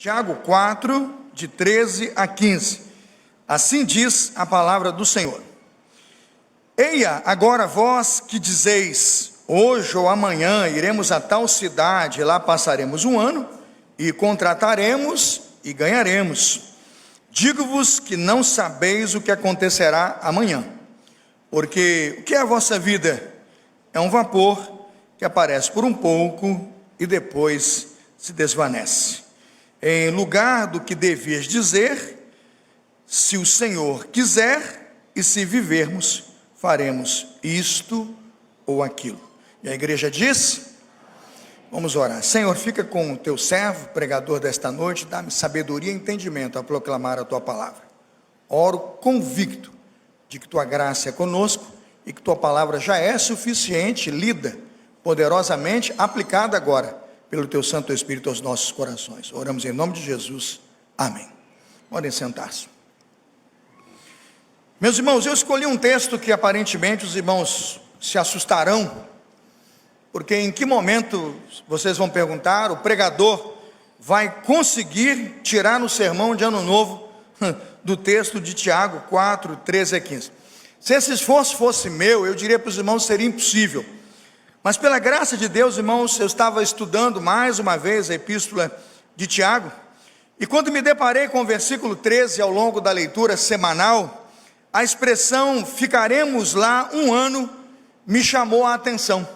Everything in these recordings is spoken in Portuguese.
Tiago 4, de 13 a 15. Assim diz a palavra do Senhor. Eia, agora vós que dizeis, hoje ou amanhã iremos a tal cidade, lá passaremos um ano, e contrataremos e ganharemos. Digo-vos que não sabeis o que acontecerá amanhã, porque o que é a vossa vida? É um vapor que aparece por um pouco e depois se desvanece. Em lugar do que devias dizer, se o Senhor quiser, e se vivermos, faremos isto ou aquilo. E a igreja diz: vamos orar. Senhor, fica com o teu servo, pregador desta noite, dá-me sabedoria e entendimento a proclamar a tua palavra. Oro convicto de que tua graça é conosco e que tua palavra já é suficiente, lida poderosamente, aplicada agora pelo teu Santo Espírito aos nossos corações. Oramos em nome de Jesus, amém. Podem sentar-se. Meus irmãos, eu escolhi um texto que aparentemente os irmãos se assustarão, porque em que momento, vocês vão perguntar, o pregador vai conseguir tirar no sermão de ano novo do texto de Tiago 4, 13 a 15. Se esse esforço fosse meu, eu diria para os irmãos que seria impossível. Mas pela graça de Deus, irmãos, eu estava estudando mais uma vez a epístola de Tiago, e quando me deparei com o versículo 13 ao longo da leitura semanal, a expressão ficaremos lá um ano me chamou a atenção.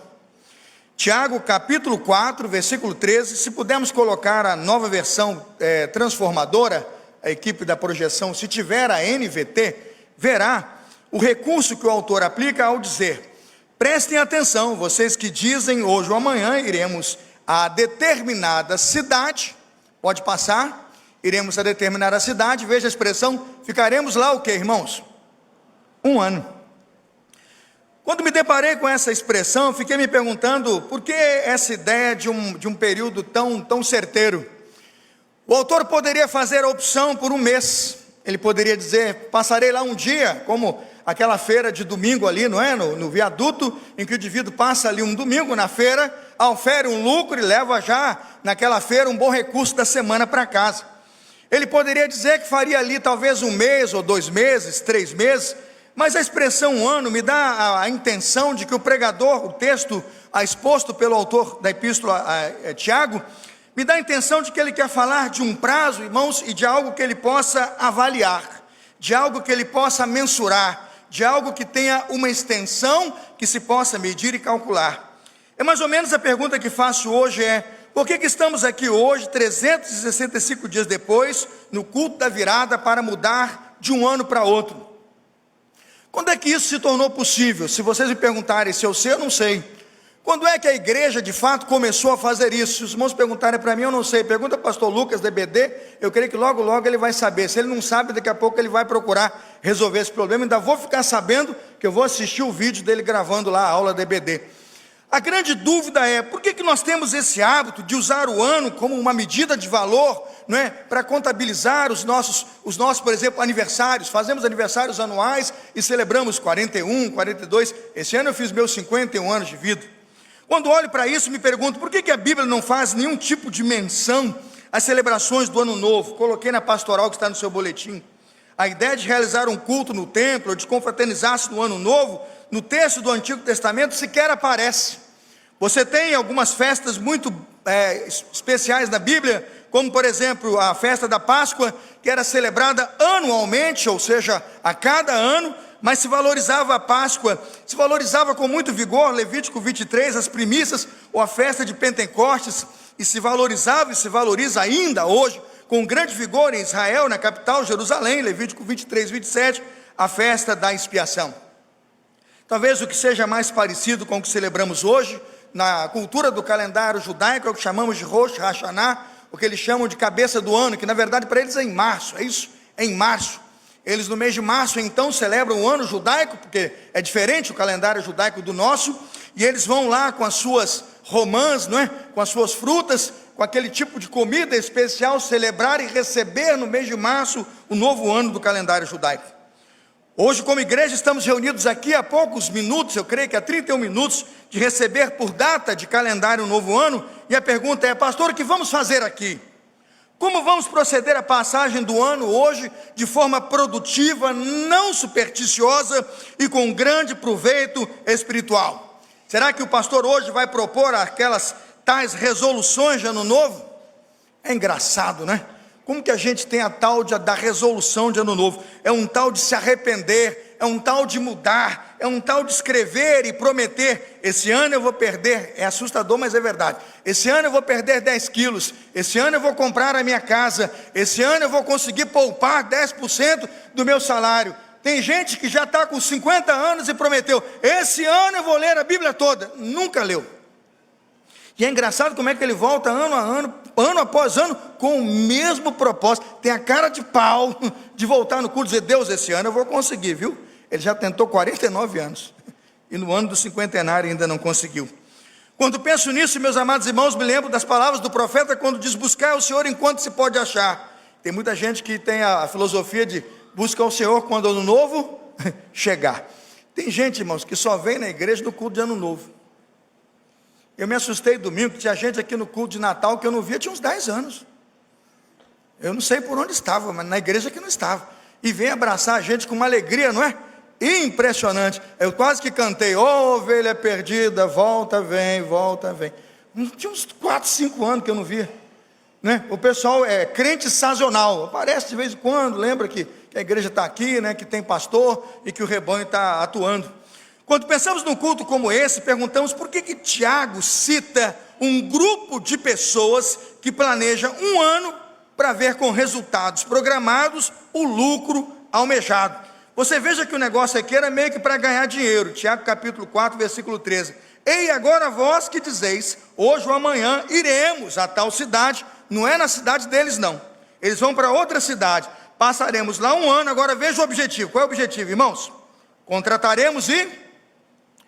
Tiago capítulo 4, versículo 13, se pudermos colocar a nova versão transformadora, a equipe da projeção, se tiver a NVT, verá o recurso que o autor aplica ao dizer: prestem atenção, vocês que dizem hoje ou amanhã iremos a determinada cidade, pode passar, iremos a determinada cidade, veja a expressão, ficaremos lá o que, irmãos? Um ano. Quando me deparei com essa expressão, fiquei me perguntando, por que essa ideia de um período tão certeiro? O autor poderia fazer a opção por um mês, ele poderia dizer, passarei lá um dia, como aquela feira de domingo ali, não é? No viaduto, em que o indivíduo passa ali um domingo na feira, ofere um lucro e leva já naquela feira um bom recurso da semana para casa. Ele poderia dizer que faria ali talvez um mês, ou 2 meses, 3 meses, mas a expressão um ano me dá a intenção de que o pregador, o texto exposto pelo autor da epístola a Tiago, me dá a intenção de que ele quer falar de um prazo, irmãos, e de algo que ele possa avaliar, de algo que ele possa mensurar, de algo que tenha uma extensão que se possa medir e calcular. É mais ou menos a pergunta que faço hoje por que estamos aqui hoje, 365 dias depois, no culto da virada, para mudar de um ano para outro? Quando é que isso se tornou possível? Se vocês me perguntarem se eu sei, eu não sei. Quando é que a igreja de fato começou a fazer isso? Se os irmãos perguntarem para mim, eu não sei. Pergunta ao pastor Lucas da EBD, eu creio que logo ele vai saber. Se ele não sabe, daqui a pouco ele vai procurar resolver esse problema. Ainda vou ficar sabendo que eu vou assistir o vídeo dele gravando lá a aula da EBD. A grande dúvida é, por que nós temos esse hábito de usar o ano como uma medida de valor, não é? Para contabilizar os nossos, por exemplo, aniversários. Fazemos aniversários anuais e celebramos 41, 42. Esse ano eu fiz meus 51 anos de vida. Quando olho para isso, me pergunto, por que a Bíblia não faz nenhum tipo de menção às celebrações do Ano Novo? Coloquei na pastoral que está no seu boletim. A ideia de realizar um culto no templo, ou de confraternizar-se no Ano Novo, no texto do Antigo Testamento sequer aparece. Você tem algumas festas muito especiais na Bíblia, como por exemplo a festa da Páscoa, que era celebrada anualmente, ou seja, a cada ano, mas se valorizava a Páscoa, se valorizava com muito vigor, Levítico 23, as primícias, ou a festa de Pentecostes, e se valorizava e se valoriza ainda hoje, com grande vigor em Israel, na capital, Jerusalém, Levítico 23, 27, a festa da expiação. Talvez o que seja mais parecido com o que celebramos hoje, na cultura do calendário judaico, é o que chamamos de Rosh Hashanah, o que eles chamam de cabeça do ano, que na verdade para eles é em março, é isso? É em março. Eles no mês de março então celebram o ano judaico, porque é diferente o calendário judaico do nosso, e eles vão lá com as suas romãs, não é? Com as suas frutas, com aquele tipo de comida especial, celebrar e receber no mês de março o novo ano do calendário judaico. Hoje, como igreja, estamos reunidos aqui há poucos minutos, eu creio que há 31 minutos, de receber por data de calendário um novo ano, e a pergunta é: pastor, o que vamos fazer aqui? Como vamos proceder a passagem do ano hoje de forma produtiva, não supersticiosa e com grande proveito espiritual? Será que o pastor hoje vai propor aquelas tais resoluções de ano novo? É engraçado, né? Como que a gente tem a tal da resolução de ano novo? É um tal de se arrepender, é um tal de mudar, é um tal de escrever e prometer: esse ano eu vou perder, é assustador, mas é verdade, esse ano eu vou perder 10 quilos, esse ano eu vou comprar a minha casa, esse ano eu vou conseguir poupar 10% do meu salário. Tem gente que já está com 50 anos e prometeu: esse ano eu vou ler a Bíblia toda, nunca leu. E é engraçado como é que ele volta ano a ano, ano após ano, com o mesmo propósito. Tem a cara de pau de voltar no culto e dizer: Deus, esse ano eu vou conseguir, viu? Ele já tentou 49 anos, e no ano do cinquentenário ainda não conseguiu. Quando penso nisso, meus amados irmãos, me lembro das palavras do profeta, quando diz: buscar o Senhor enquanto se pode achar. Tem muita gente que tem a filosofia de buscar o Senhor quando o ano novo chegar. Tem gente, irmãos, que só vem na igreja no culto de ano novo. Eu me assustei domingo, que tinha gente aqui no culto de Natal que eu não via, tinha uns 10 anos. Eu não sei por onde estava, mas na igreja que não estava. E vem abraçar a gente com uma alegria, não é? Impressionante. Eu quase que cantei: ó ovelha perdida, volta, vem, volta, vem. Tinha uns 4, 5 anos que eu não via, né? O pessoal é crente sazonal, aparece de vez em quando, lembra que a igreja está aqui, né? Que tem pastor e que o rebanho está atuando. Quando pensamos num culto como esse, perguntamos por que Tiago cita um grupo de pessoas que planeja um ano para ver com resultados programados o lucro almejado. Você veja que o negócio aqui era meio que para ganhar dinheiro. Tiago capítulo 4, versículo 13. Ei, agora vós que dizeis: hoje ou amanhã iremos a tal cidade. Não é na cidade deles, não. Eles vão para outra cidade. Passaremos lá um ano. Agora veja o objetivo. Qual é o objetivo, irmãos? Contrataremos e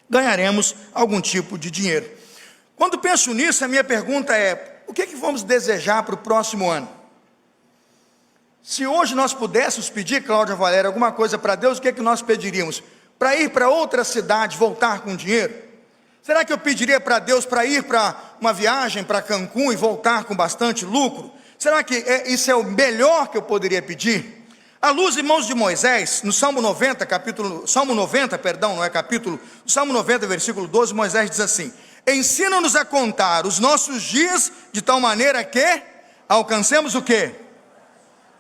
ganharemos algum tipo de dinheiro. Quando penso nisso, a minha pergunta é: o que vamos desejar para o próximo ano? Se hoje nós pudéssemos pedir, Cláudia Valéria, alguma coisa para Deus, o que nós pediríamos? Para ir para outra cidade, voltar com dinheiro? Será que eu pediria para Deus para ir para uma viagem para Cancún e voltar com bastante lucro? Será que isso é o melhor que eu poderia pedir? À luz, irmãos, de Moisés, no Salmo 90, Salmo 90, versículo 12, Moisés diz assim: ensina-nos a contar os nossos dias de tal maneira que alcancemos o quê?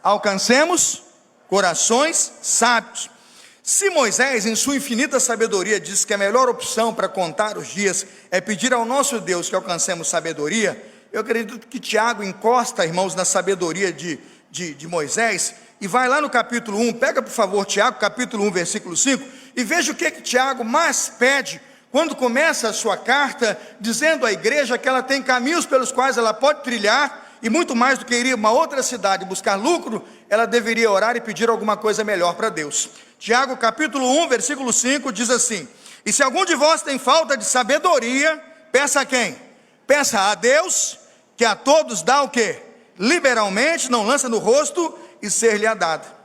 Alcancemos corações sábios. Se Moisés, em sua infinita sabedoria, diz que a melhor opção para contar os dias é pedir ao nosso Deus que alcancemos sabedoria, eu acredito que Tiago encosta, irmãos, na sabedoria de Moisés, e vai lá no capítulo 1, pega por favor Tiago, capítulo 1, versículo 5, e veja o que Tiago mais pede, quando começa a sua carta, dizendo à igreja que ela tem caminhos pelos quais ela pode trilhar, e muito mais do que ir a uma outra cidade buscar lucro, ela deveria orar e pedir alguma coisa melhor para Deus. Tiago capítulo 1, versículo 5, diz assim: e se algum de vós tem falta de sabedoria, peça a quem? Peça a Deus, que a todos dá o quê? Liberalmente, não lança no rosto, e ser-lhe-á dado.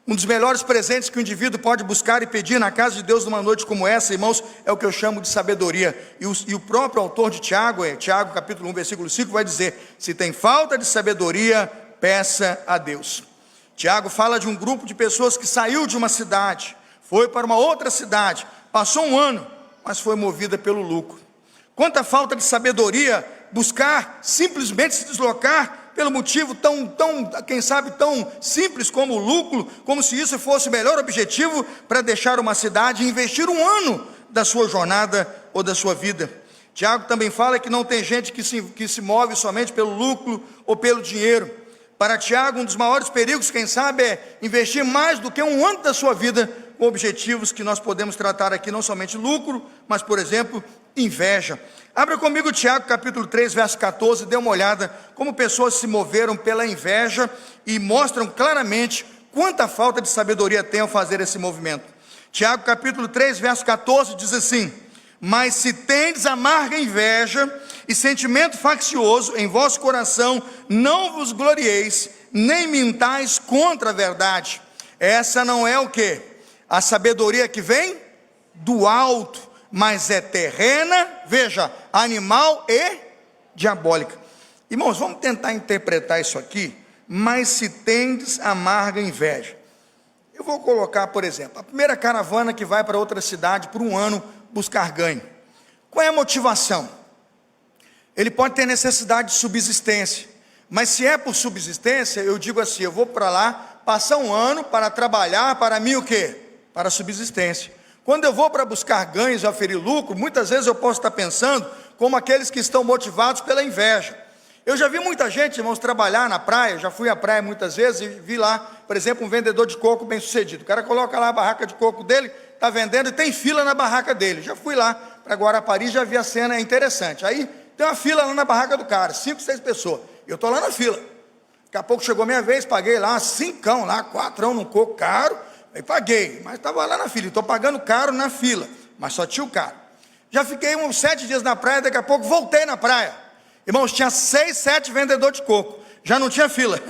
Um dos melhores presentes que o indivíduo pode buscar e pedir na casa de Deus numa noite como essa, irmãos, é o que eu chamo de sabedoria. E o próprio autor de Tiago, Tiago capítulo 1, versículo 5, vai dizer: se tem falta de sabedoria, peça a Deus. Tiago fala de um grupo de pessoas que saiu de uma cidade, foi para uma outra cidade, passou um ano, mas foi movida pelo lucro. Quanta falta de sabedoria buscar simplesmente se deslocar pelo motivo quem sabe, tão simples como o lucro, como se isso fosse o melhor objetivo para deixar uma cidade e investir um ano da sua jornada ou da sua vida. Tiago também fala que não tem gente que se move somente pelo lucro ou pelo dinheiro. Para Tiago, um dos maiores perigos, quem sabe, é investir mais do que um ano da sua vida com objetivos que nós podemos tratar aqui, não somente lucro, mas, por exemplo, inveja. Abra comigo Tiago capítulo 3, verso 14, dê uma olhada como pessoas se moveram pela inveja e mostram claramente quanta falta de sabedoria tem ao fazer esse movimento. Tiago capítulo 3, verso 14 diz assim: mas se tendes amarga inveja e sentimento faccioso em vosso coração, não vos glorieis, nem mintais contra a verdade. Essa não é o quê? A sabedoria que vem do alto, mas é terrena, veja, animal e diabólica. Irmãos, vamos tentar interpretar isso aqui mas se tendes amarga inveja. Eu vou colocar, por exemplo, a primeira caravana que vai para outra cidade por um ano buscar ganho. Qual é a motivação? Ele pode ter necessidade de subsistência, mas se é por subsistência, eu digo assim, eu vou para lá, passar um ano para trabalhar, para mim o quê? Para subsistência. Quando eu vou para buscar ganhos e oferir lucro, muitas vezes eu posso estar pensando como aqueles que estão motivados pela inveja. Eu já vi muita gente, irmãos, trabalhar na praia, já fui à praia muitas vezes e vi lá, por exemplo, um vendedor de coco bem sucedido. O cara coloca lá a barraca de coco dele, está vendendo e tem fila na barraca dele. Já fui lá para Guarapari, já vi a cena, é interessante. Aí tem uma fila lá na barraca do cara, 5, 6 pessoas. Eu estou lá na fila. Daqui a pouco chegou a minha vez, paguei lá 5 lá, 4 num coco caro. Aí paguei, mas estava lá na fila. Estou pagando caro na fila, mas só tinha o caro. Já fiquei uns 7 dias na praia, daqui a pouco voltei na praia. Irmãos, tinha 6, 7 vendedores de coco. Já não tinha fila.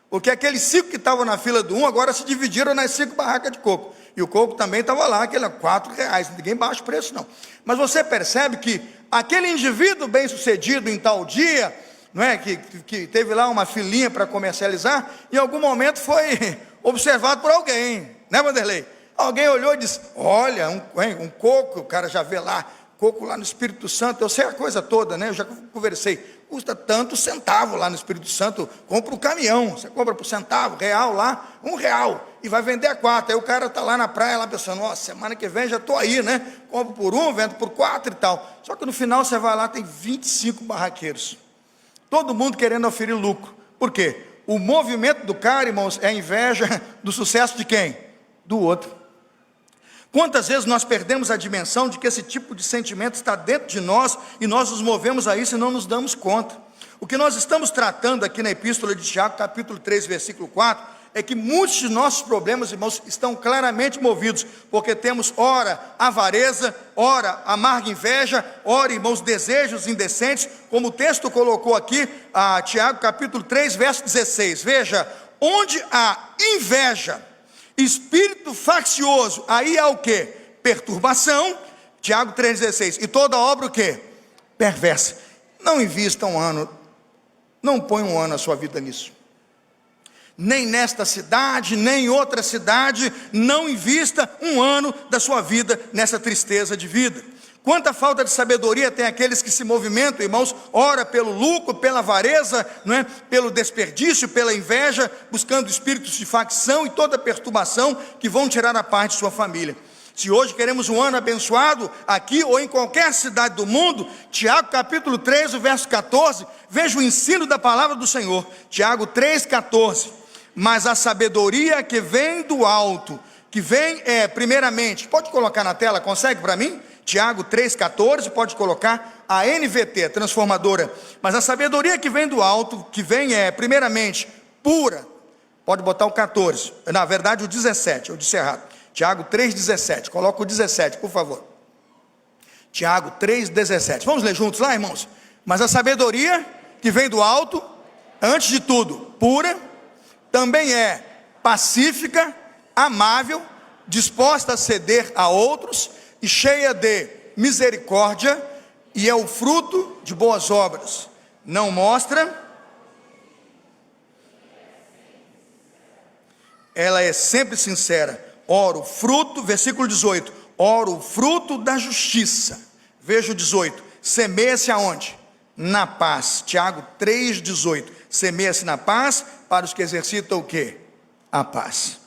Porque aqueles 5 que estavam na fila do 1, agora se dividiram nas 5 barracas de coco. E o coco também estava lá, aquele R$4. Ninguém baixa o preço, não. Mas você percebe que aquele indivíduo bem sucedido em tal dia, não é, que teve lá uma filinha para comercializar, em algum momento foi observado por alguém, né, Vanderlei? Alguém olhou e disse, olha, um coco, o cara já vê lá, coco lá no Espírito Santo, eu sei a coisa toda, né, eu já conversei, custa tanto centavo lá no Espírito Santo, compra o caminhão, você compra por centavo, real lá, R$1, e vai vender a 4, aí o cara está lá na praia, lá pensando, ó, semana que vem já estou aí, né, compro por 1, vendo por 4 e tal, só que no final você vai lá, tem 25 barraqueiros, todo mundo querendo oferir lucro. Por quê? O movimento do cara, irmãos, é a inveja do sucesso de quem? Do outro. Quantas vezes nós perdemos a dimensão de que esse tipo de sentimento está dentro de nós e nós nos movemos a isso e não nos damos conta? O que nós estamos tratando aqui na Epístola de Tiago, capítulo 3, versículo 4, é que muitos de nossos problemas, irmãos, estão claramente movidos, porque temos ora avareza, ora amarga inveja, ora, irmãos, desejos indecentes, como o texto colocou aqui, Tiago capítulo 3, verso 16, veja, onde há inveja, espírito faccioso, aí há o que? Perturbação, Tiago 3,16, e toda obra o que? Perversa. Não invista um ano, não põe um ano na sua vida nisso. Nem nesta cidade, nem em outra cidade, não invista um ano da sua vida nessa tristeza de vida. Quanta falta de sabedoria tem aqueles que se movimentam, irmãos, ora pelo lucro, pela avareza, não é? Pelo desperdício, pela inveja, buscando espíritos de facção e toda perturbação que vão tirar a paz de sua família. Se hoje queremos um ano abençoado, aqui ou em qualquer cidade do mundo, Tiago capítulo 3, o verso 14, veja o ensino da palavra do Senhor, Tiago 3, 14, mas a sabedoria que vem do alto, que vem primeiramente, pode colocar na tela, consegue para mim? Tiago 3,14, pode colocar a NVT, a transformadora, mas a sabedoria que vem do alto, que vem primeiramente pura, pode botar o 14, na verdade o 17, eu disse errado, Tiago 3,17, coloca o 17, por favor, Tiago 3,17, vamos ler juntos lá, irmãos? Mas a sabedoria que vem do alto, antes de tudo, pura, também é pacífica, amável, disposta a ceder a outros e cheia de misericórdia, e é o fruto de boas obras. Não mostra, ela é sempre sincera. Ora o fruto, versículo 18, ora o fruto da justiça. Veja o 18, semeia-se aonde? Na paz. Tiago 3,18, semeia-se na paz para os que exercitam o quê? A paz.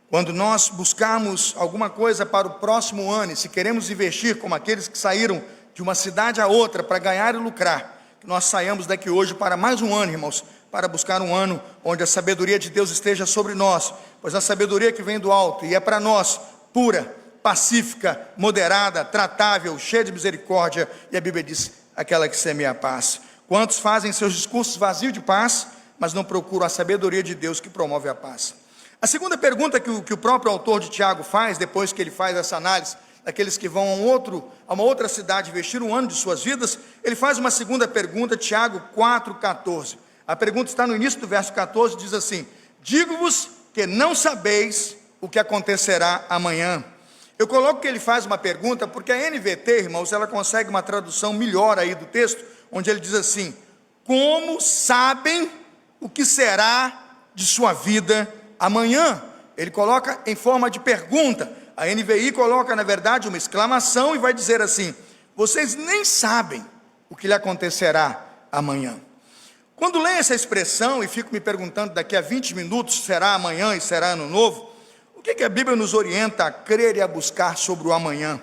Quando nós buscarmos alguma coisa para o próximo ano, e se queremos investir como aqueles que saíram de uma cidade a outra para ganhar e lucrar, que nós saiamos daqui hoje para mais um ano, irmãos, para buscar um ano onde a sabedoria de Deus esteja sobre nós, pois a sabedoria que vem do alto e é para nós pura, pacífica, moderada, tratável, cheia de misericórdia, e a Bíblia diz, aquela que semeia a paz. Quantos fazem seus discursos vazios de paz, mas não procuram a sabedoria de Deus que promove a paz? A segunda pergunta que o próprio autor de Tiago faz, depois que ele faz essa análise, daqueles que vão a uma outra cidade investir um ano de suas vidas, ele faz uma segunda pergunta, Tiago 4,14. A pergunta está no início do verso 14, diz assim, digo-vos que não sabeis o que acontecerá amanhã. Eu coloco que ele faz uma pergunta, porque a NVT, irmãos, ela consegue uma tradução melhor aí do texto, onde ele diz assim, como sabem o que será de sua vida amanhã? Ele coloca em forma de pergunta. A NVI coloca, na verdade, uma exclamação e vai dizer assim: vocês nem sabem o que lhe acontecerá amanhã. Quando leio essa expressão e fico me perguntando daqui a 20 minutos, será amanhã e será ano novo, o que a Bíblia nos orienta a crer e a buscar sobre o amanhã?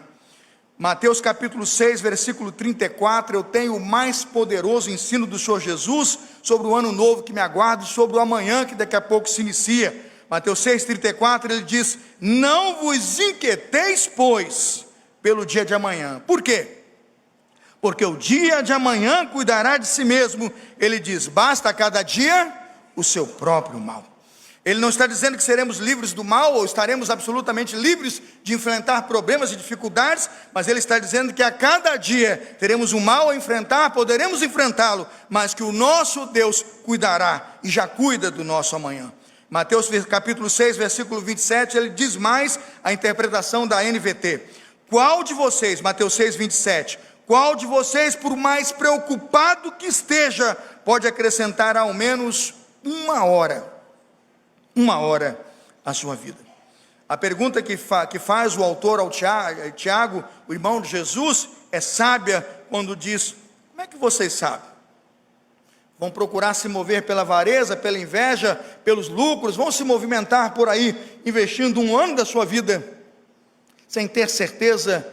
Mateus capítulo 6, versículo 34, eu tenho o mais poderoso ensino do Senhor Jesus sobre o ano novo que me aguarda, sobre o amanhã que daqui a pouco se inicia. Mateus 6, 34, ele diz: não vos inquieteis, pois, pelo dia de amanhã. Por quê? Porque o dia de amanhã cuidará de si mesmo. Ele diz: basta a cada dia o seu próprio mal. Ele não está dizendo que seremos livres do mal, ou estaremos absolutamente livres de enfrentar problemas e dificuldades, mas ele está dizendo que a cada dia teremos um mal a enfrentar, poderemos enfrentá-lo, mas que o nosso Deus cuidará, e já cuida do nosso amanhã. Mateus capítulo 6, versículo 27, ele diz mais a interpretação da NVT. Qual de vocês, Mateus 6, 27, qual de vocês, por mais preocupado que esteja, pode acrescentar ao menos uma hora à sua vida? A pergunta que faz o autor ao Tiago, o irmão de Jesus, é sábia quando diz: como é que vocês sabem? Vão procurar se mover pela avareza, pela inveja, pelos lucros, vão se movimentar por aí, investindo um ano da sua vida, sem ter certeza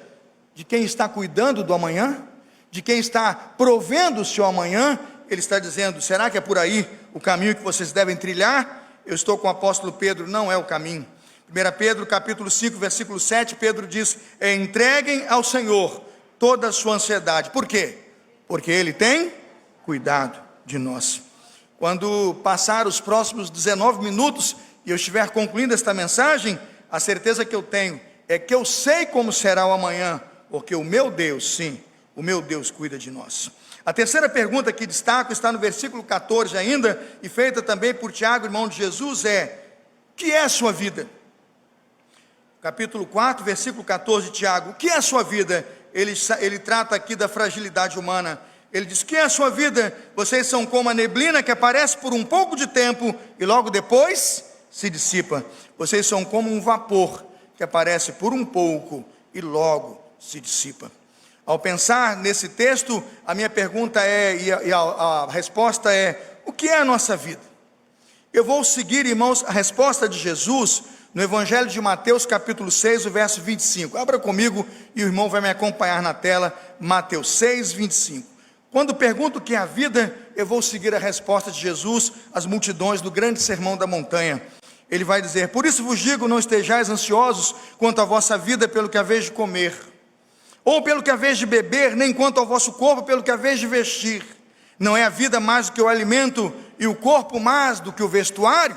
de quem está cuidando do amanhã, de quem está provendo o seu amanhã. Ele está dizendo: será que é por aí o caminho que vocês devem trilhar? Eu estou com o apóstolo Pedro, não é o caminho. 1 Pedro capítulo 5, versículo 7, Pedro diz: entreguem ao Senhor toda a sua ansiedade. Por quê? Porque Ele tem cuidado de nós. Quando passar os próximos 19 minutos e eu estiver concluindo esta mensagem, a certeza que eu tenho é que eu sei como será o amanhã, porque o meu Deus, sim, o meu Deus cuida de nós. A terceira pergunta que destaco está no versículo 14 ainda, e feita também por Tiago, irmão de Jesus, é: o que é a sua vida? Capítulo 4, versículo 14 de Tiago: o que é a sua vida? Ele trata aqui da fragilidade humana. Ele diz: o que é a sua vida? Vocês são como a neblina que aparece por um pouco de tempo e logo depois se dissipa. Vocês são como um vapor que aparece por um pouco e logo se dissipa. Ao pensar nesse texto, a minha pergunta e a resposta é: o que é a nossa vida? Eu vou seguir, irmãos, a resposta de Jesus no Evangelho de Mateus capítulo 6, o verso 25. Abra comigo e o irmão vai me acompanhar na tela. Mateus 6, 25. Quando pergunto o que é a vida, eu vou seguir a resposta de Jesus às multidões do grande sermão da montanha. Ele vai dizer: por isso vos digo, não estejais ansiosos quanto à vossa vida pelo que haveis de comer, ou pelo que haveis de beber, nem quanto ao vosso corpo pelo que haveis de vestir. Não é a vida mais do que o alimento, e o corpo mais do que o vestuário?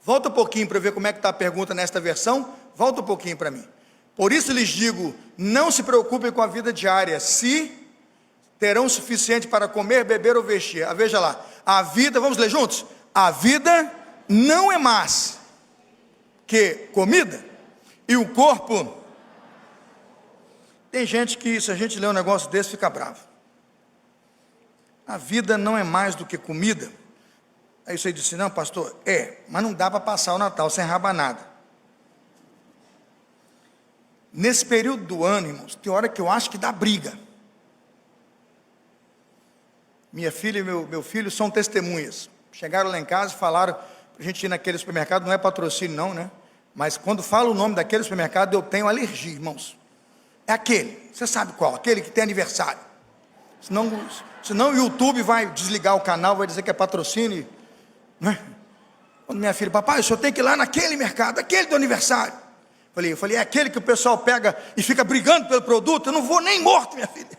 Volta um pouquinho para ver como é que está a pergunta nesta versão. Volta um pouquinho para mim. Por isso lhes digo, não se preocupem com a vida diária, se terão o suficiente para comer, beber ou vestir. Veja lá, a vida, vamos ler juntos? A vida não é mais que comida, e o corpo... Tem gente que, se a gente ler um negócio desse, fica bravo. A vida não é mais do que comida. Aí você disse: não, pastor, mas não dá para passar o Natal sem rabanada. Nesse período do ano, irmãos, tem hora que eu acho que dá briga. Minha filha e meu filho são testemunhas. Chegaram lá em casa e falaram para a gente ir naquele supermercado. Não é patrocínio não, né? Mas quando falo o nome daquele supermercado, eu tenho alergia, irmãos. É aquele, você sabe qual? Aquele que tem aniversário. Senão o YouTube vai desligar o canal, vai dizer que é patrocínio, né? Quando minha filha: papai, o senhor tem que ir lá naquele mercado, aquele do aniversário. Eu falei: é aquele que o pessoal pega e fica brigando pelo produto? Eu não vou nem morto, minha filha.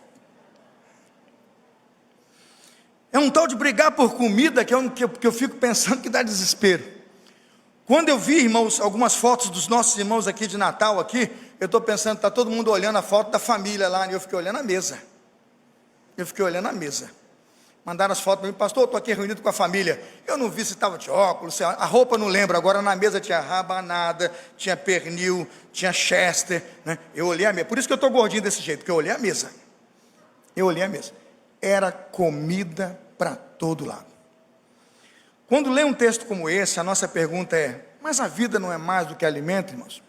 É um tal de brigar por comida que eu fico pensando que dá desespero. Quando eu vi, irmãos, algumas fotos dos nossos irmãos aqui de Natal, aqui, eu estou pensando, está todo mundo olhando a foto da família lá, e eu fiquei olhando a mesa. Mandaram as fotos para mim: pastor, eu estou aqui reunido com a família. Eu não vi se estava de óculos, a roupa não lembro, agora na mesa tinha rabanada, tinha pernil, tinha chester, né? Eu olhei a mesa, por isso que eu estou gordinho desse jeito, porque eu olhei a mesa. Era comida para todo lado. Quando lê um texto como esse, a nossa pergunta é: mas a vida não é mais do que alimento, irmãos?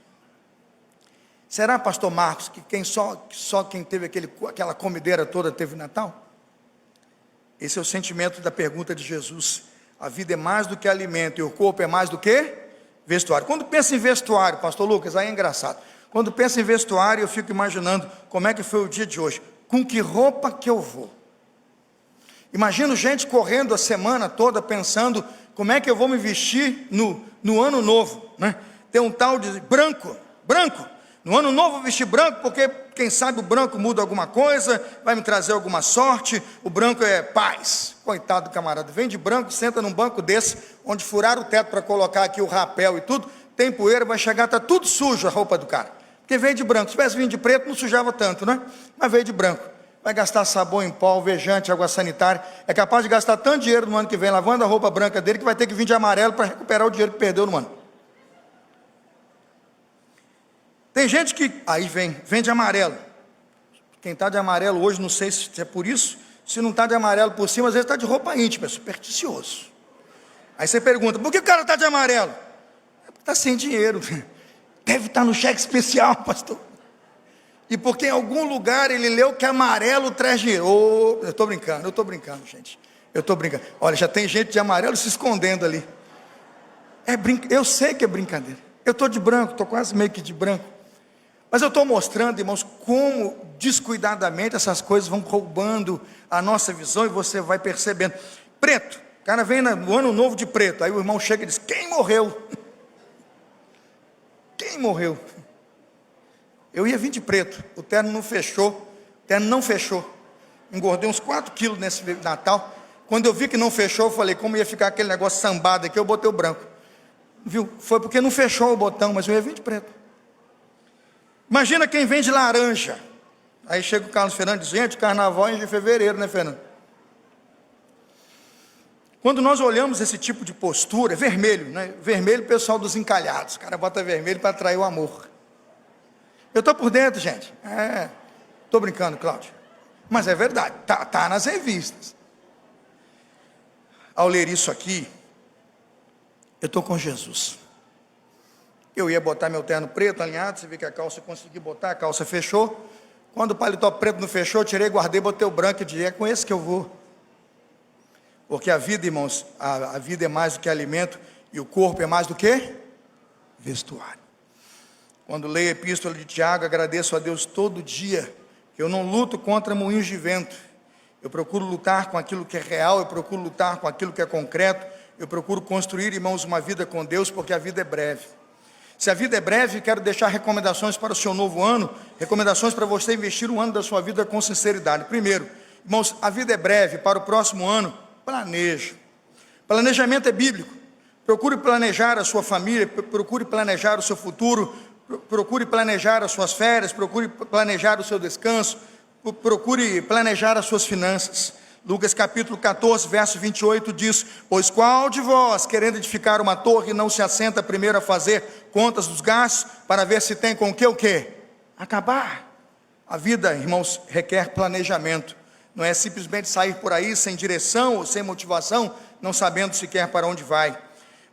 Será, pastor Marcos, que só quem teve aquela comideira toda teve Natal? Esse é o sentimento da pergunta de Jesus. A vida é mais do que alimento e o corpo é mais do que vestuário. Quando pensa em vestuário, pastor Lucas, aí é engraçado. Quando pensa em vestuário, eu fico imaginando como é que foi o dia de hoje. Com que roupa que eu vou? Imagino gente correndo a semana toda pensando como é que eu vou me vestir no ano novo, né? Tem um tal de branco. No ano novo eu vou vestir branco porque quem sabe o branco muda alguma coisa, vai me trazer alguma sorte. O branco é paz. Coitado do camarada, vem de branco, senta num banco desse, onde furaram o teto para colocar aqui o rapel e tudo, tem poeira, vai chegar, está tudo sujo a roupa do cara, porque veio de branco. Se tivesse vindo de preto não sujava tanto, né? Mas veio de branco. Vai gastar sabão em pó, alvejante, água sanitária, é capaz de gastar tanto dinheiro no ano que vem lavando a roupa branca dele, que vai ter que vir de amarelo para recuperar o dinheiro que perdeu no ano. Tem gente que, aí vem de amarelo. Quem está de amarelo hoje, não sei se é por isso, se não está de amarelo por cima, às vezes está de roupa íntima, é supersticioso. Aí você pergunta, por que o cara está de amarelo? É porque está sem dinheiro, deve estar no cheque especial, pastor. E porque em algum lugar ele leu que amarelo traz dinheiro. Eu estou brincando, gente. Eu estou brincando. Olha, já tem gente de amarelo se escondendo ali. Eu sei que é brincadeira. Eu estou de branco, estou quase meio que de branco. Mas eu estou mostrando, irmãos, como descuidadamente essas coisas vão roubando a nossa visão e você vai percebendo. Preto, o cara vem no ano novo de preto, aí o irmão chega e diz, quem morreu? Quem morreu? Eu ia vir de preto, o terno não fechou, engordei uns 4 quilos nesse Natal. Quando eu vi que não fechou, eu falei, como ia ficar aquele negócio sambado aqui, eu botei o branco. Viu? Foi porque não fechou o botão, mas eu ia vir de preto. Imagina quem vem de laranja. Aí chega o Carlos Fernando e diz, gente, carnaval é em fevereiro, né, Fernando? Quando nós olhamos esse tipo de postura, é vermelho, né? Vermelho, pessoal dos encalhados. O cara bota vermelho para atrair o amor. Eu estou por dentro, gente. Estou brincando, Cláudio. Mas é verdade, tá nas revistas. Ao ler isso aqui, eu estou com Jesus. Eu ia botar meu terno preto, alinhado, você vê que a calça eu consegui botar, a calça fechou. Quando o paletó preto não fechou, eu tirei, guardei, botei o branco e disse, é com esse que eu vou. Porque a vida, irmãos, a vida é mais do que alimento e o corpo é mais do que vestuário. Quando leio a epístola de Tiago, agradeço a Deus todo dia, que eu não luto contra moinhos de vento. Eu procuro lutar com aquilo que é real, eu procuro lutar com aquilo que é concreto, eu procuro construir, irmãos, uma vida com Deus, porque a vida é breve. Se a vida é breve, quero deixar recomendações para o seu novo ano, recomendações para você investir o ano da sua vida com sinceridade. Primeiro, irmãos, a vida é breve, para o próximo ano, planeje. Planejamento é bíblico. Procure planejar a sua família, procure planejar o seu futuro, procure planejar as suas férias, procure planejar o seu descanso, procure planejar as suas finanças. Lucas capítulo 14, verso 28 diz, pois qual de vós, querendo edificar uma torre, não se assenta primeiro a fazer contas dos gastos, para ver se tem com o quê? Acabar. A vida, irmãos, requer planejamento. Não é simplesmente sair por aí sem direção ou sem motivação, não sabendo sequer para onde vai.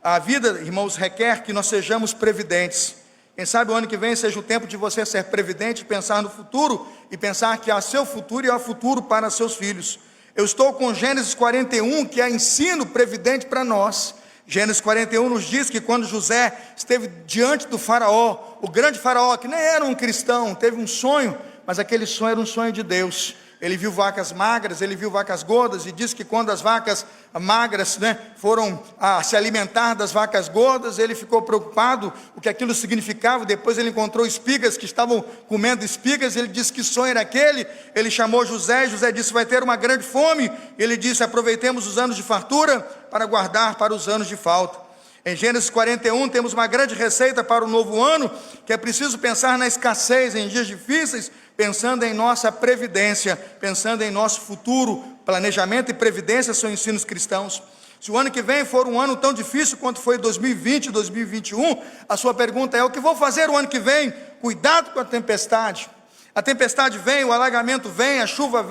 A vida, irmãos, requer que nós sejamos previdentes. Quem sabe o ano que vem seja o tempo de você ser previdente, pensar no futuro e pensar que há seu futuro e há futuro para seus filhos. Eu estou com Gênesis 41, que é ensino previdente para nós. Gênesis 41 nos diz que quando José esteve diante do faraó, o grande faraó, que nem era um cristão, teve um sonho, mas aquele sonho era um sonho de Deus. Ele viu vacas magras, ele viu vacas gordas, e diz que quando as vacas magras, foram se alimentar das vacas gordas, ele ficou preocupado o que aquilo significava. Depois ele encontrou espigas que estavam comendo espigas, ele disse que sonho era aquele. Ele chamou José disse, vai ter uma grande fome. Ele disse, aproveitemos os anos de fartura para guardar para os anos de falta. Em Gênesis 41 temos uma grande receita para o novo ano, que é preciso pensar na escassez em dias difíceis, pensando em nossa previdência, pensando em nosso futuro. Planejamento e previdência são ensinos cristãos. Se o ano que vem for um ano tão difícil quanto foi 2020, 2021, a sua pergunta é, o que vou fazer o ano que vem? Cuidado com a tempestade. A tempestade vem, o alagamento vem, a chuva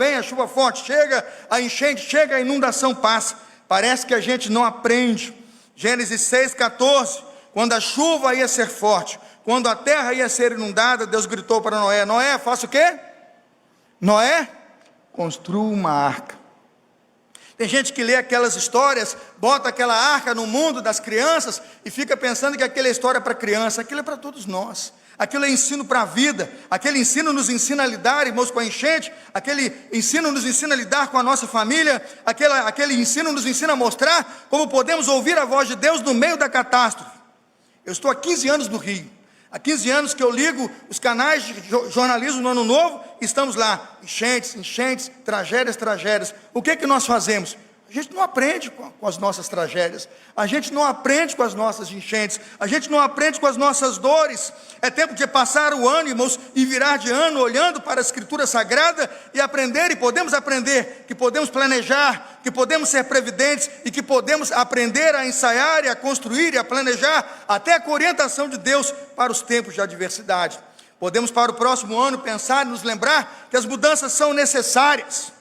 forte chega, a enchente chega, a inundação passa. parece que a gente não aprende. Gênesis 6,14, quando a chuva ia ser forte, quando a terra ia ser inundada, Deus gritou para Noé: Noé, faça o quê? Noé, construa uma arca. Tem gente que lê aquelas histórias, bota aquela arca no mundo das crianças e fica pensando que aquela é história para criança. Aquilo é para todos nós. Aquilo é ensino para a vida. Aquele ensino nos ensina a lidar, irmãos, com a enchente. Aquele ensino nos ensina a lidar com a nossa família. Aquele ensino nos ensina a mostrar como podemos ouvir a voz de Deus no meio da catástrofe. Eu estou há 15 anos no Rio. Há 15 anos que eu ligo os canais de jornalismo no Ano Novo, estamos lá, enchentes, tragédias. O que é que nós fazemos? A gente não aprende com as nossas tragédias, a gente não aprende com as nossas enchentes, a gente não aprende com as nossas dores. É tempo de passar o ano, irmãos, e virar de ano olhando para a Escritura Sagrada e aprender, e podemos aprender, que podemos planejar, que podemos ser previdentes e que podemos aprender a ensaiar e a construir e a planejar até com a orientação de Deus para os tempos de adversidade. Podemos para o próximo ano pensar e nos lembrar que as mudanças são necessárias,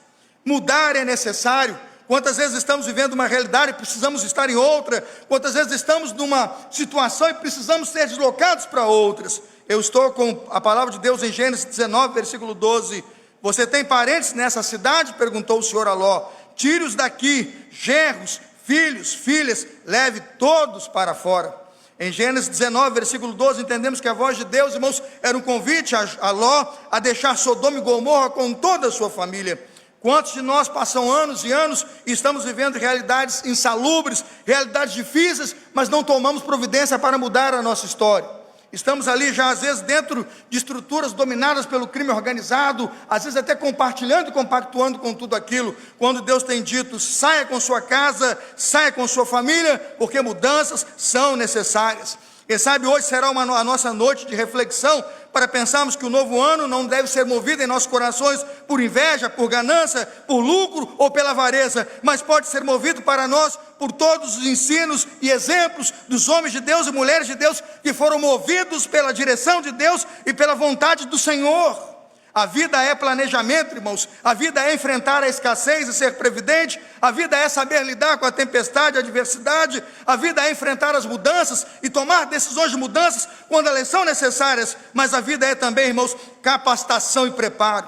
mudar é necessário. Quantas vezes estamos vivendo uma realidade e precisamos estar em outra? Quantas vezes estamos numa situação e precisamos ser deslocados para outras? Eu estou com a palavra de Deus em Gênesis 19, versículo 12. Você tem parentes nessa cidade? Perguntou o Senhor a Ló. Tire-os daqui, genros, filhos, filhas, leve todos para fora. Em Gênesis 19, versículo 12, entendemos que a voz de Deus, irmãos, era um convite a Ló a deixar Sodoma e Gomorra com toda a sua família. Quantos de nós passam anos e anos e estamos vivendo realidades insalubres, realidades difíceis, mas não tomamos providência para mudar a nossa história? Estamos ali já às vezes dentro de estruturas dominadas pelo crime organizado, às vezes até compartilhando e compactuando com tudo aquilo, quando Deus tem dito: saia com sua casa, saia com sua família, porque mudanças são necessárias. Quem sabe hoje será a nossa noite de reflexão, para pensarmos que o novo ano não deve ser movido em nossos corações por inveja, por ganância, por lucro ou pela avareza, mas pode ser movido para nós por todos os ensinos e exemplos dos homens de Deus e mulheres de Deus que foram movidos pela direção de Deus e pela vontade do Senhor. A vida é planejamento, irmãos. A vida é enfrentar a escassez e ser previdente. A vida é saber lidar com a tempestade, a adversidade. A vida é enfrentar as mudanças e tomar decisões de mudanças quando elas são necessárias. Mas a vida é também, irmãos, capacitação e preparo.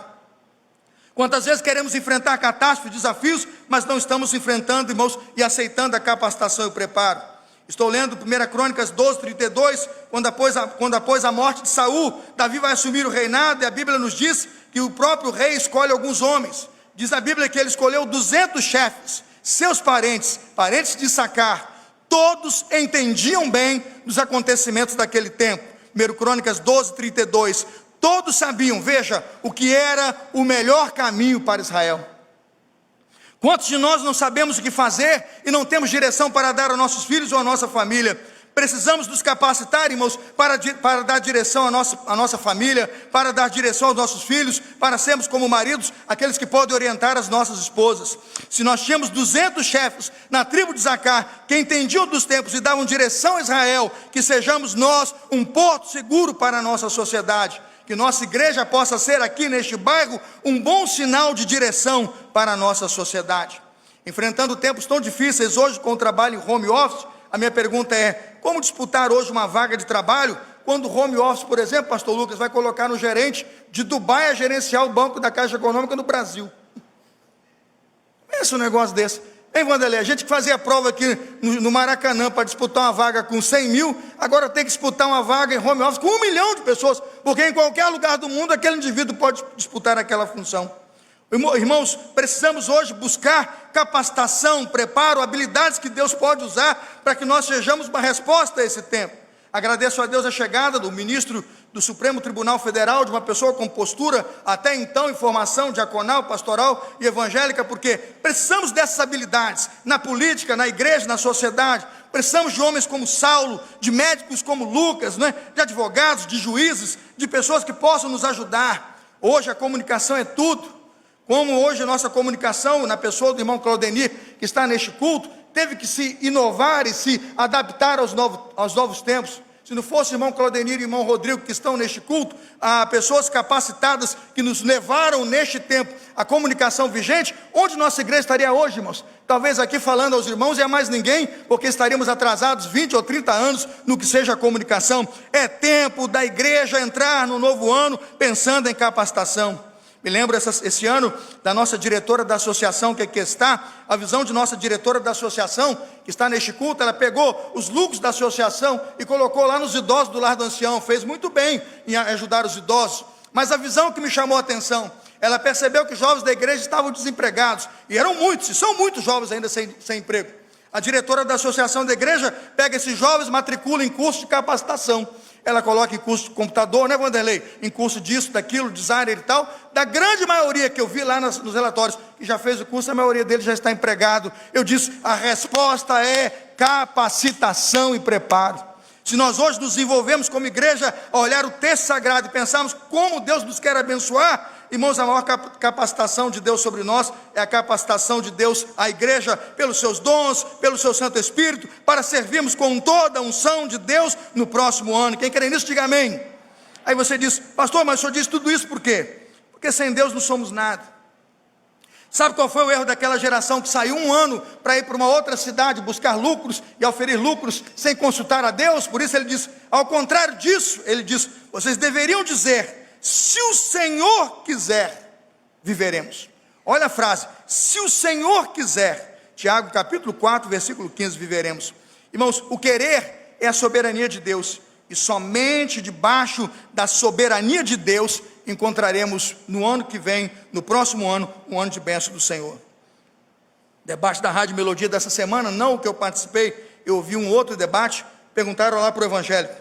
Quantas vezes queremos enfrentar catástrofes, desafios, mas não estamos enfrentando, irmãos, e aceitando a capacitação e o preparo. Estou lendo 1 Crônicas 12, 32, quando após a morte de Saul, Davi vai assumir o reinado, e a Bíblia nos diz que o próprio rei escolhe alguns homens. Diz a Bíblia que ele escolheu 200 chefes, seus parentes de Issacar. Todos entendiam bem dos acontecimentos daquele tempo. 1 Crônicas 12, 32. Todos sabiam, veja, o que era o melhor caminho para Israel. Quantos de nós não sabemos o que fazer e não temos direção para dar aos nossos filhos ou à nossa família? Precisamos nos capacitar, irmãos, para dar direção à nossa família, para dar direção aos nossos filhos, para sermos como maridos, aqueles que podem orientar as nossas esposas. Se nós tínhamos 200 chefes na tribo de Zacar, que entendiam dos tempos e davam direção a Israel, que sejamos nós um porto seguro para a nossa sociedade. Que nossa igreja possa ser aqui neste bairro um bom sinal de direção para a nossa sociedade. Enfrentando tempos tão difíceis hoje com o trabalho em home office, a minha pergunta é: como disputar hoje uma vaga de trabalho quando o home office, por exemplo, pastor Lucas, vai colocar no gerente de Dubai a gerenciar o banco da Caixa Econômica no Brasil? Pensa um negócio desse. Hein, Vanderlei, a gente que fazia prova aqui no Maracanã para disputar uma vaga com 100 mil, agora tem que disputar uma vaga em home office com 1 milhão de pessoas, porque em qualquer lugar do mundo aquele indivíduo pode disputar aquela função. Irmãos, precisamos hoje buscar capacitação, preparo, habilidades que Deus pode usar para que nós sejamos uma resposta a esse tempo. Agradeço a Deus a chegada do ministro do Supremo Tribunal Federal, de uma pessoa com postura até então em formação diaconal, pastoral e evangélica, porque precisamos dessas habilidades na política, na igreja, na sociedade. Precisamos de homens como Saulo, de médicos como Lucas, de advogados, de juízes, de pessoas que possam nos ajudar. Hoje a comunicação é tudo. Como hoje a nossa comunicação, na pessoa do irmão Claudenir, que está neste culto, teve que se inovar e se adaptar aos novos tempos. se não fosse o irmão Claudenir e o irmão Rodrigo que estão neste culto, pessoas capacitadas que nos levaram neste tempo a comunicação vigente, onde nossa igreja estaria hoje, irmãos? Talvez aqui falando aos irmãos e a mais ninguém, porque estaríamos atrasados 20 ou 30 anos no que seja a comunicação. É tempo da igreja entrar no novo ano pensando em capacitação. Me lembro esse ano da nossa diretora da associação que aqui está, a visão de nossa diretora da associação, que está neste culto. Ela pegou os lucros da associação e colocou lá nos idosos do Lar do Ancião, fez muito bem em ajudar os idosos, mas a visão que me chamou a atenção, ela percebeu que os jovens da igreja estavam desempregados, e eram muitos, e são muitos jovens ainda sem emprego. A diretora da associação da igreja pega esses jovens, matricula em curso de capacitação. Ela coloca em curso de computador, né, Vanderlei? Em curso disso, daquilo, designer e tal. Da grande maioria que eu vi lá nos relatórios, que já fez o curso, a maioria deles já está empregado. Eu disse, a resposta é capacitação e preparo. Se nós hoje nos envolvemos como igreja a olhar o texto sagrado e pensarmos como Deus nos quer abençoar, irmãos, a maior capacitação de Deus sobre nós é a capacitação de Deus à igreja, pelos seus dons, pelo seu Santo Espírito, para servirmos com toda a unção de Deus no próximo ano. Quem crê nisso, diga amém. Aí você diz, pastor, mas o senhor disse tudo isso por quê? Porque sem Deus não somos nada. Sabe qual foi o erro daquela geração que saiu um ano para ir para uma outra cidade buscar lucros e oferir lucros sem consultar a Deus? Por isso ele diz, ao contrário disso, ele diz, vocês deveriam dizer, se o Senhor quiser, viveremos. Olha a frase, se o Senhor quiser. Tiago capítulo 4, versículo 15, viveremos. Irmãos, o querer é a soberania de Deus, e somente debaixo da soberania de Deus encontraremos no ano que vem, no próximo ano, um ano de bênção do Senhor. Debate da Rádio Melodia dessa semana, não o que eu participei, eu ouvi um outro debate, perguntaram lá para o evangélico,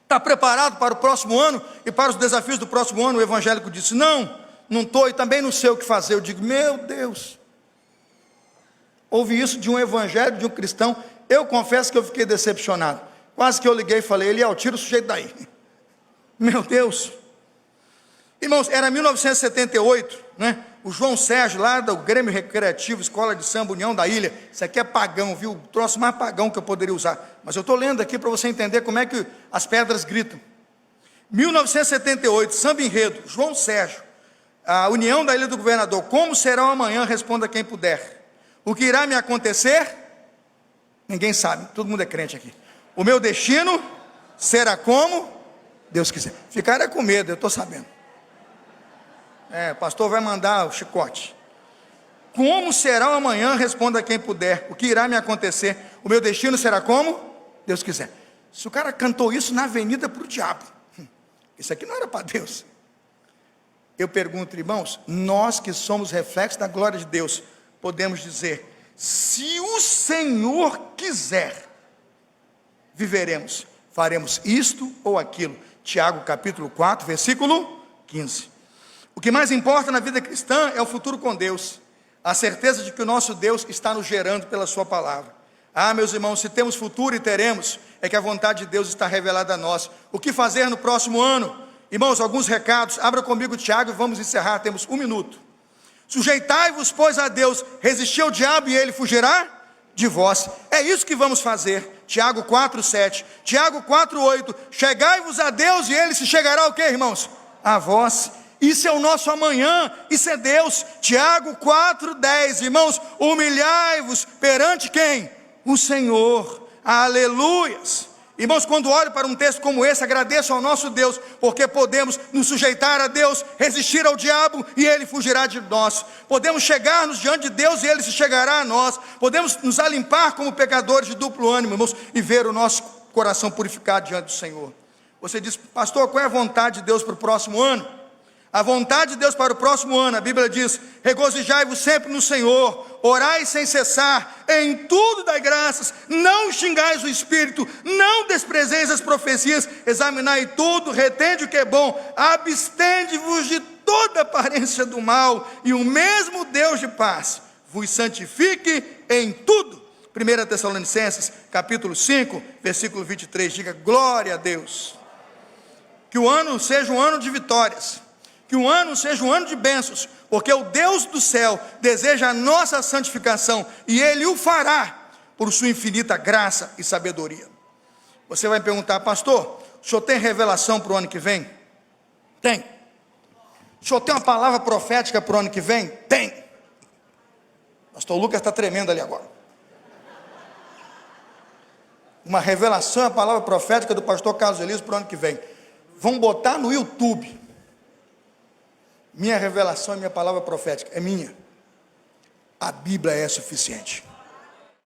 está preparado para o próximo ano e para os desafios do próximo ano? O evangélico disse, não estou e também não sei o que fazer. Eu digo, meu Deus, ouvi isso de um evangélico, de um cristão. Eu confesso que eu fiquei decepcionado, quase que eu liguei e falei, Eliel, tira o sujeito daí. Meu Deus. Irmãos, era 1978, né? O João Sérgio, lá do Grêmio Recreativo, Escola de Samba, União da Ilha. Isso aqui é pagão, viu? O troço mais pagão que eu poderia usar. Mas eu estou lendo aqui para você entender como é que as pedras gritam. 1978, samba enredo, João Sérgio, a União da Ilha do Governador. Como será o amanhã? Responda quem puder. O que irá me acontecer? Ninguém sabe, todo mundo é crente aqui. O meu destino será como Deus quiser. Ficaram com medo, eu estou sabendo. O pastor vai mandar o chicote. Como será o amanhã? Responda quem puder. O que irá me acontecer? O meu destino será como Deus quiser. Se o cara cantou isso na avenida para o diabo, isso aqui não era para Deus. Eu pergunto, irmãos, nós que somos reflexos da glória de Deus, podemos dizer, se o Senhor quiser, viveremos, faremos isto ou aquilo. Tiago capítulo 4, versículo 15. O que mais importa na vida cristã é o futuro com Deus, a certeza de que o nosso Deus está nos gerando pela sua palavra. Meus irmãos, se temos futuro e teremos, é que a vontade de Deus está revelada a nós. O que fazer no próximo ano? Irmãos, alguns recados, abra comigo Tiago e vamos encerrar, temos 1 minuto. Sujeitai-vos, pois, a Deus, resistir ao diabo e ele fugirá de vós. É isso que vamos fazer. Tiago 4, 7, Tiago 4, 8, chegai-vos a Deus e ele se chegará o quê, irmãos? A vós. Isso é o nosso amanhã, isso é Deus. Tiago 4, 10, irmãos, humilhai-vos perante quem? O Senhor. Aleluias. Irmãos, quando olho para um texto como esse, agradeço ao nosso Deus, porque podemos nos sujeitar a Deus, resistir ao diabo e ele fugirá de nós. Podemos chegar-nos diante de Deus e ele se chegará a nós. Podemos nos alimpar como pecadores de duplo ânimo, irmãos, e ver o nosso coração purificado diante do Senhor. Você diz, pastor, qual é a vontade de Deus para o próximo ano? A vontade de Deus para o próximo ano, a Bíblia diz, regozijai-vos sempre no Senhor, orai sem cessar, em tudo dai graças, não xingais o Espírito, não desprezeis as profecias, examinai tudo, retende o que é bom, abstende-vos de toda aparência do mal, e o mesmo Deus de paz vos santifique em tudo. 1 Tessalonicenses, capítulo 5, versículo 23, diga glória a Deus. Que o ano seja um ano de vitórias, que o ano seja um ano de bênçãos, porque o Deus do céu deseja a nossa santificação, e Ele o fará por sua infinita graça e sabedoria. Você vai perguntar: pastor, o senhor tem revelação para o ano que vem? Tem. O senhor tem uma palavra profética para o ano que vem? Tem. Pastor Lucas está tremendo ali agora. Uma revelação, a palavra profética do pastor Carlos Elias para o ano que vem. Vamos botar no YouTube. Minha revelação e minha palavra profética é minha. A Bíblia é suficiente.